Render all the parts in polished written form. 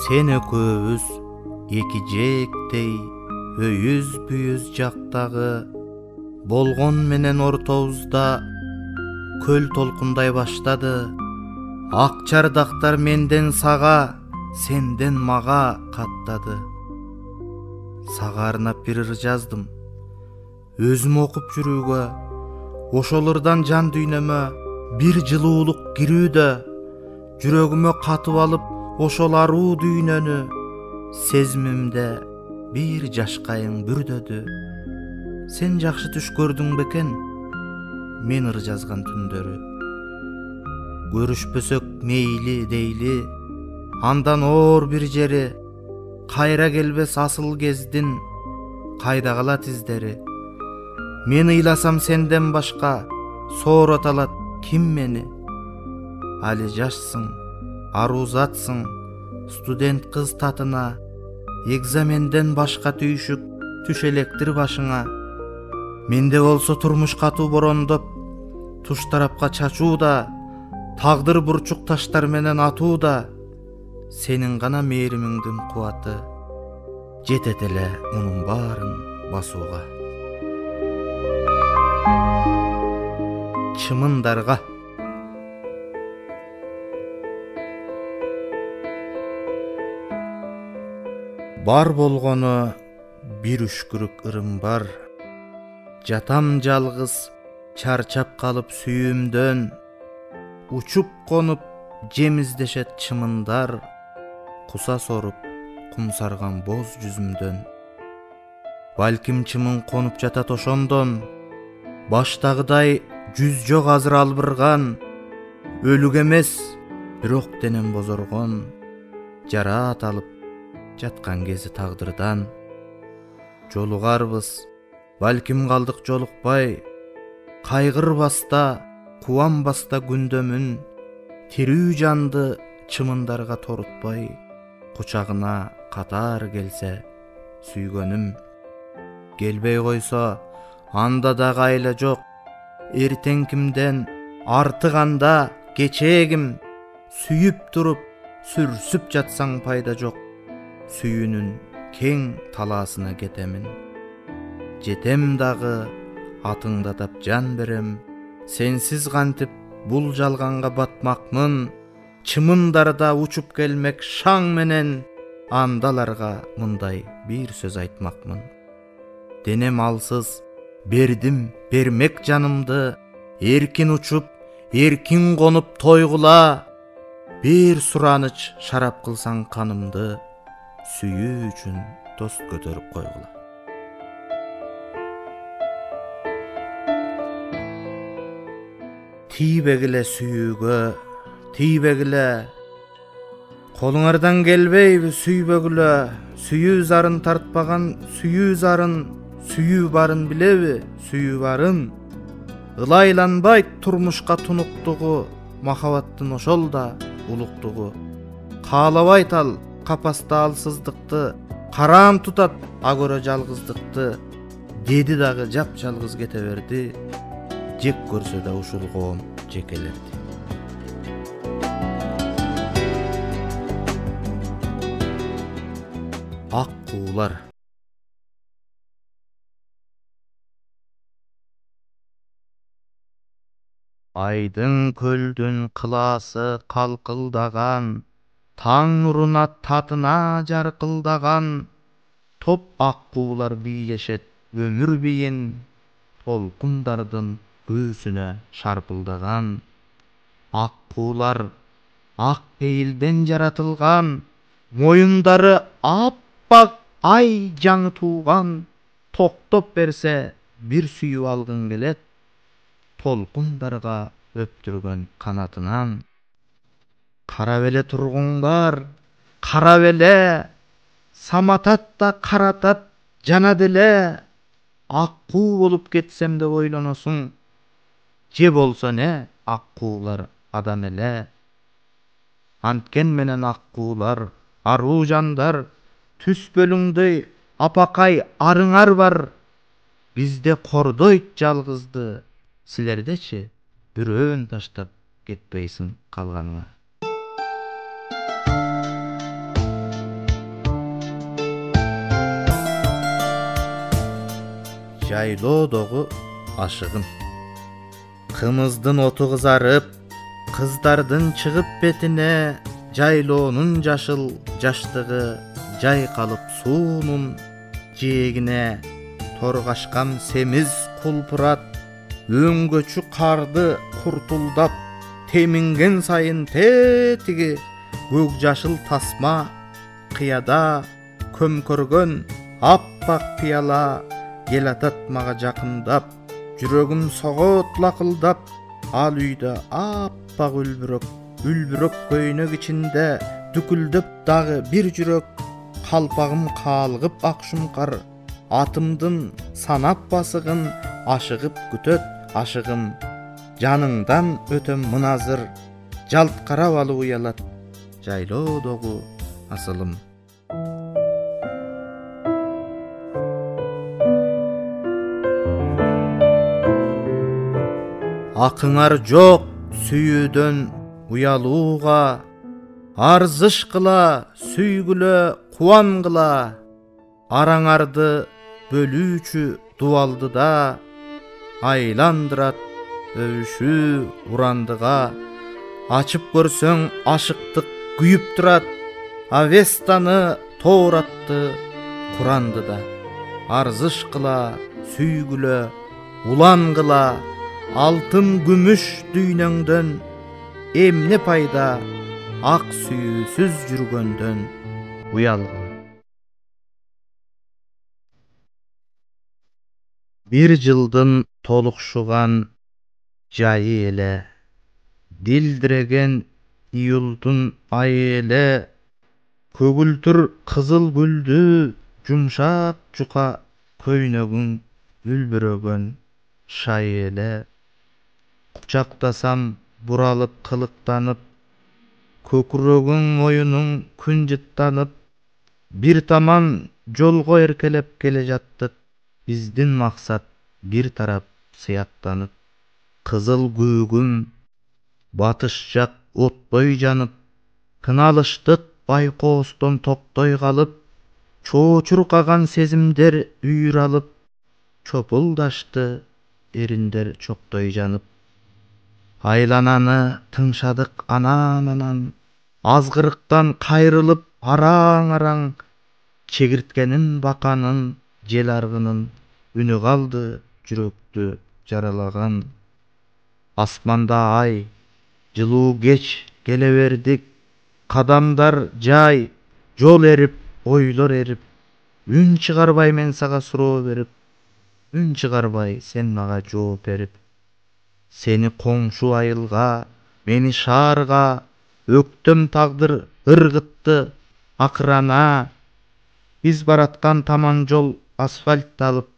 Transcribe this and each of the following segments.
Sen ekөөбүз эки жээктей өйүз бүйүз жактагы болгон менен ортобузда көл толкундай баштады. Ак чардактар менден сага, сенден мага каттады. Сага арнап бир ыр жаздым, өзүм окуп жүрүүгө, ошолордан жан дүйнөмө бир жылуулук кирүүдө, жүрөгүмө катып алып ошол аруу дүйнөнү, сезимимде бир жашкайың бүрдөдү. Сен жакшы түш көрдүң бекен, мен ыр жазган түндөрү. Көрүшпөсөк мейли дейли, андан оор бир жери, кайра келбес асыл кездин кайда калат издери. Мен ыйласам сенден башка соорот алат ким мени? Али жашсың, аруу затсың, студент кыз татына, экзаменден башка түйшүк түш электир башыңа. Менде болсо турмуш катуу борондоп, туш тарапка чачууда, тагдыр бурчук таштар менен атууда. Сенин гана мээримиңдин кубаты жетет эле мунун баарын басууга. Чымындарга. Бар болгону бир үшкүрүк ырым бар. Жатам жалгыз, чарчап калып сүйүүмдөн. Учуп конуп жем издешет чымындар, куса соруп кум сарган боз жүзүмдөн. Балким чымын конуп жатат ошондон, баштагыдай жүз жок азыр албырган. Өлүк эмес, бирок денем бозоргон, жара аталып жаткан кези тагдырдан. Жолугарбыз, балким калдык жолукпай, кайгырбаста, кубанбаста күндөмүн. Тирүү жанды чымындарга торутпай, кучагына катар келсе сүйгөнүм. Келбей койсо анда дагы айла жок, эртең кимден артык анда кечегим. Сүйүп туруп сүрсүп жатсаң пайда жок, сүйүүнүн кең талаасына кетемин. Жетем дагы атыңдатап жан берем, сенсиз кантип бул жалганга батмакмын. Чымындарда учуп келмек шаң менен, андаларга мындай бир сөз айтмакмын. Денем алсыз, бердим бермек жанымды, эркин учуп, эркин конуп тойгула. Бир сураныч шарап кылсаң канымды, сүйүү үчүн тост көтөрүп койгула. Тийбегиле сүйүүгө, тийбегиле. Колуңардан келбейби сүйбөгүлө. Сүйүү зарын тартпаган сүйүү зарын, сүйүү барын билеби, сүйүү барын. Ылайланбайт турмушка тунуктугу, махабаттын ошол да улуктугу. Каалабайт ал капаста алсыздыкты, караам тутат агөрө жалгыздыкты. Деди дагы жап жалгыз кете берди, жек көрсө да ушул коом жекелерди. Ак куулар. Айдын көлдүн кылаасы калкылдаган, таң нуруна татына жаркылдаган. Топ ак куулар бийлешет өмүр бийин, толкундардын көөсүнө шарпылдаган. Ак куулар ак пейилден жаратылган, моюндары аппак ай жаңы тууган. Токтоп берсе бир сүйүп алгың келет, толкундарга өптүргөн канатынан. Карап эле тургуңдар, карап эле, саматат да каратат жана деле. Ак куу болуп кетсем деп ойлоносуң, же болсо не ак куулар адам эле. Анткен менен ак куулар аруу жандар, түс бөлүңдөй апакай арыңар бар. Бизде кордойт жалгызды, силердечи бирөөн таштап кетпейсиң калганыңа. жайлоодогу ашыгым. Кымыздын оту кызарып, кыздардын чыгып бетине жайлоонун жашыл жаштыгы жайкалып суунун жээгине торгашкан семиз кулпурат өңгөчү карды куртулдап теминген сайын тетиги көк жашыл тасма кыяда көмкөргөн аппак пияла келатат мага жакындап. Жүрөгүм согот лакылдап, ал үйдө аппак үлбүрөк көйнөк ичинде дүкүлдөп дагы бир жүрөк. Калпагым каалгып акшумкар, атымдын санап басыгын ашыгып күтөт ашыгым. Жаныңдан өтөм мыназыр, жалт карап алып уялат жайлоодогу асылым. Акыңар жок сүйүүдөн уялууга, арзышкыла сүйгүлө кубангыла. Араңарды бөлүүчү дубалдыда, айландырат өбүшүү урандыга. Ачып көрсөң ашыктык күйүп турат, Авестаны тооратты Курандыда. Арзышкыла сүйгүлө улангыла, алтын күмүш дүйнөңдөн эмне пайда, ак сүйүүсүз жүргөндөн уялгыла. Бир жылдын толукшуган жайы эле, дилдиреген июлдун айы эле, көгүлтүр кызыл гүлдү жумшак жука көйнөгүң үлбүрөгөн шайы эле. Кучактасам буралып кылыктанып, көкүрөгүң моюнуң күн жыттанып. Бир таман жолго эркелеп келе жаттык, биздин максат бир тарап сыяктанып. Кызыл күүгүм батыш жак оттой жанып, кыналыштык байкоостон токтой калып. Чоочуркаган сезимдер үйүр алып, чопулдашты эриндер чоктой жанып. Айлананы тыңшадык анан, азгырыктан кайрылып араң-араң. Чегирткенин баканын жел аргынын үнү калды жүрөктү жаралаган. Асманда ай, жылуу кеч келе бердик, кадамдар жай, жол эрип, ойлор эрип. Үн чыгарбай мен сага суроо берип, үн чыгарбай сен мага жооп берип. Сени коңшу айылга, мени шаарга, өктөм тагдыр ыргытты акырана. Биз бараткан таман жол асфальтталып,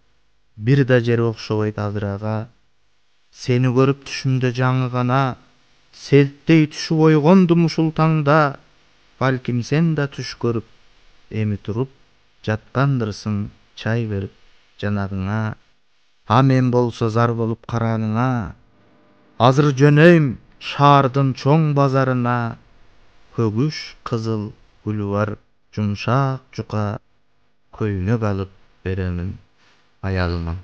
бир да жер окшобойт адырага. Сени көрүп түшүмдө жаңы гана, селттей түшүп ойгондум ушул таңда. Балким сен да түш көрүп, эми туруп жаткандырсың чай берип жанагыңа. А мен болсо зар болуп карааныңа, азыр жөнөйм шаардын чоң базарына. Көгүш кызыл гүлү бар жумшак жука көйнөк алып беремин аялыма.